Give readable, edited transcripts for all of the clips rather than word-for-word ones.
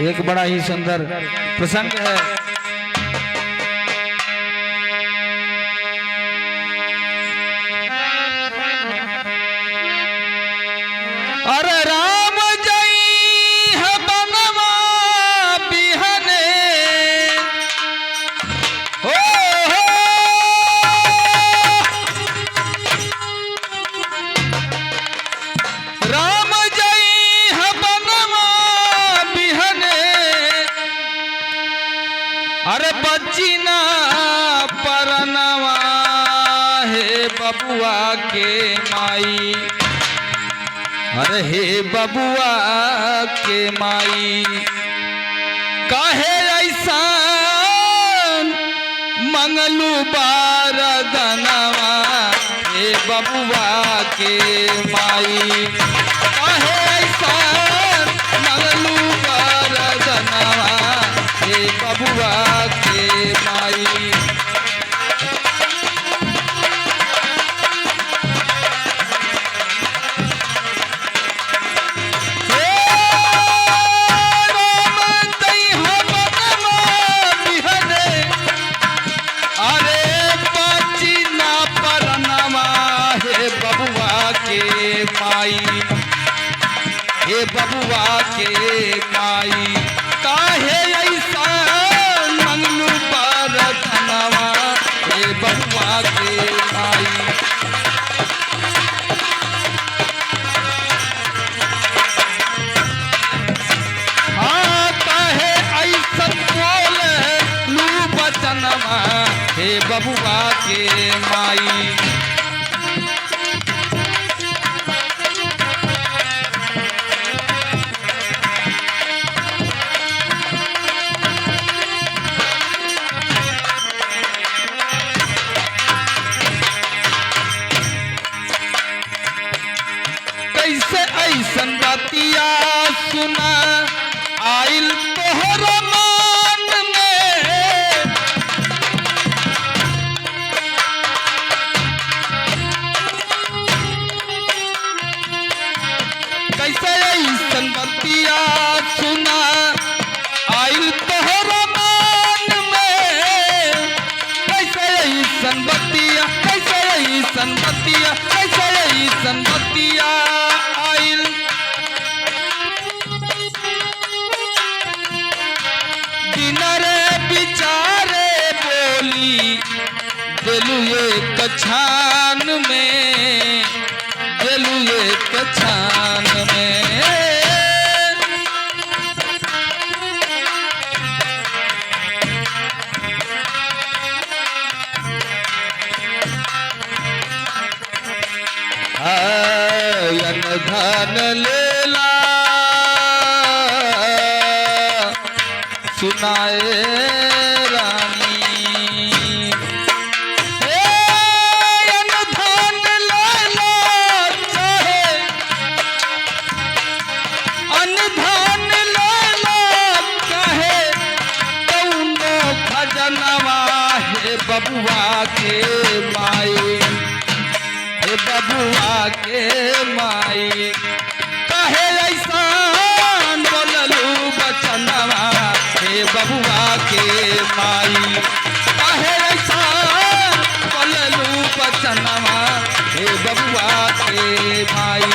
एक बड़ा ही सुंदर प्रसंग है। अरे राम जई है बनवा बिहने हो राम जई है बनवा बिहने। अरे बच्ची ना परनवा है बबुआ के माई। अरे हे बबुआ के माई काहे ऐसा मंगलू बारदनवा। हे बबुआ के माई काहे ऐसा मंगलू बारदनवा। हे बबुआ के माई हे बबुआ के माई काहे ऐसा मंगलू बारदनवा। हे बबुआ के माई हाँ काहे ऐसा बोले लू बचनवा। हे बबुआ के माई कैसे ऐसन बतिया सुना आइल तोहर मान में। कैसे ऐसन बतिया सुना आइल तोहर मान में। कैसे ऐसन बतिया कैसे ऐसन बतिया कैसे ऐसन बतिया बिचारे बोली दिलू एक छान में। दिलू एक छान में आयन धन लेला सुनाए रानी। अनधन लेला चाहे अनधन लेला चाहे कौनो खजनवा। हे बबुआ के माई हे बबुआ के माई काहे ऐसा बोललू बचनवा। हे बबुआ के माई काहे ऐसा बोललू बचनवा। हे बबुआ के माई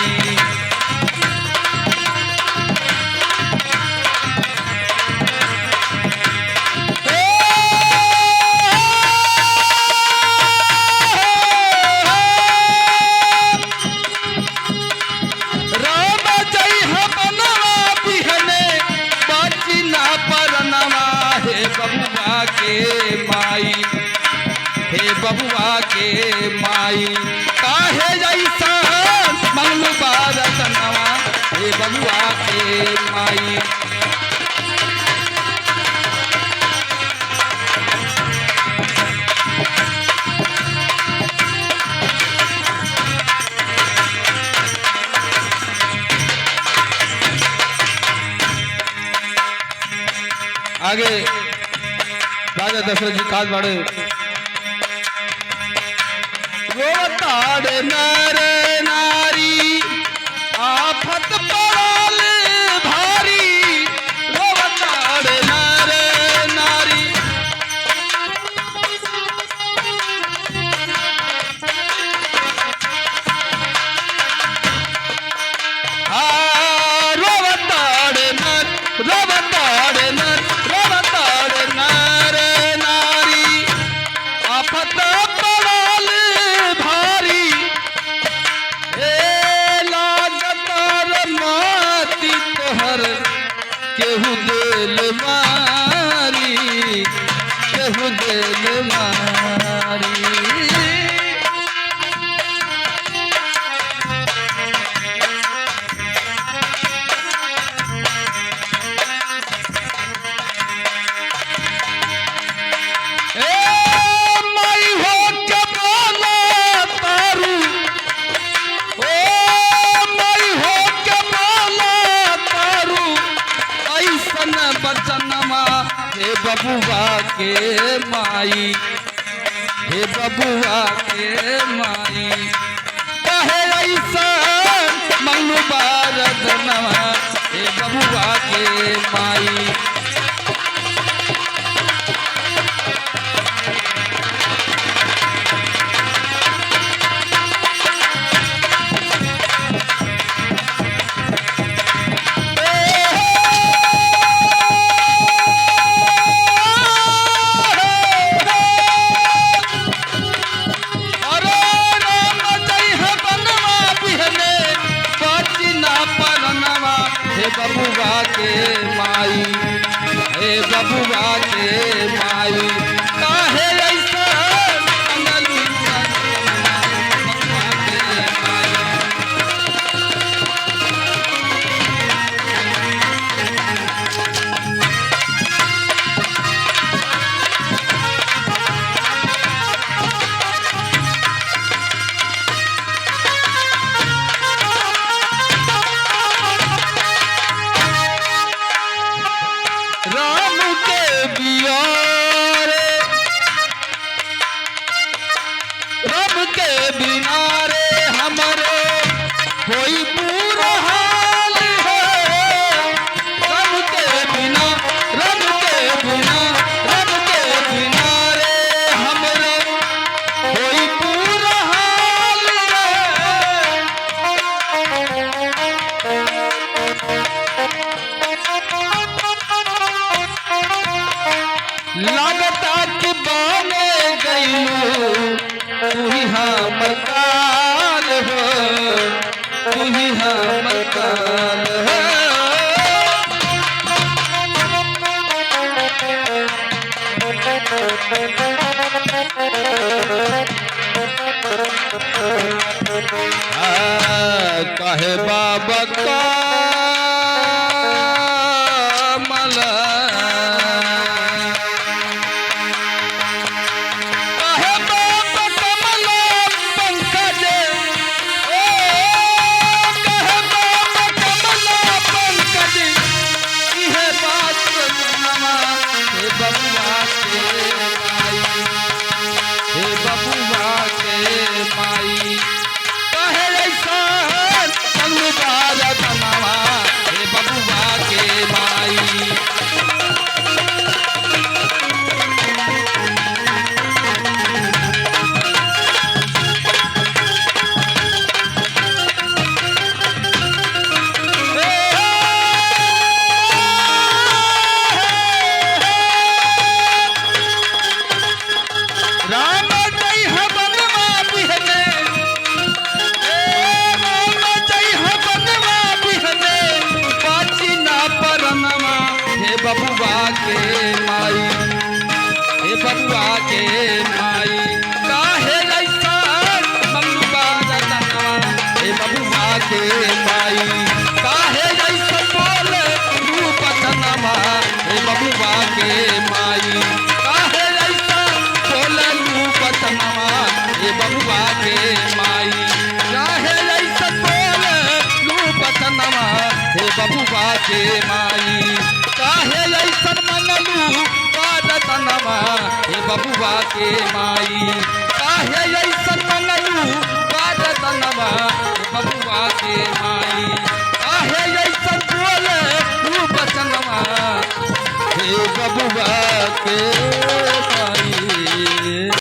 के माई हे बबुआ के माई काहे ऐसा मंगलू बारदनवा। हे बबुआ के माई आगे राजा दशरथ जी काज बाड़े वो ताड़ नर नारी केहू दिल मारी, केहू दिल मारी। हे बबुआ के माई, हे बबुआ के माई, कहे ऐसा मंगलू बारद नवा, हे बबुआ के माई। हे बबुआ के माई, हे बबुआ के माई, काहे ऐसा मंगलू बबुआ के माई। राम के बियारे, राम के बिना रे हमरो कोई बुरा हाल है। राम के बिना, राम के बिना, राम के बिना रे हमरो कोई बुरा हाल है। लागता कि बाने गईलू तू ही हमर काल हो, तू ही हमर काल हो। कहे बाबा का बबुआ के माई, हे बबुआ के माई, कहे ऐसा मंगलू बारद नवा, हे बबुआ के माई। राम जय बनवा बिहने, राम जय बनवा बिहने, पाची ना परनवा, हे बबुआ के माई, हे बबुआ के माई, काहे ऐसा मंगलू बारद नवा, हे बबुआ के माई, काहे ऐसा बोले रूप तनवा, हे बबुआ के माई, काहे ऐसा बोले रूप तनवा, हे बबुआ के माई, काहे ऐसा बोले रूप तनवा, हे बबुआ के माई, काहे ऐसा मंगलू बारद नवा, हे बबुआ के माई, काहे ऐसा मंगलू बारद नवा, हे बबुआ के माई, काहे ऐसा बोले रूप तनवा, हे बबुआ के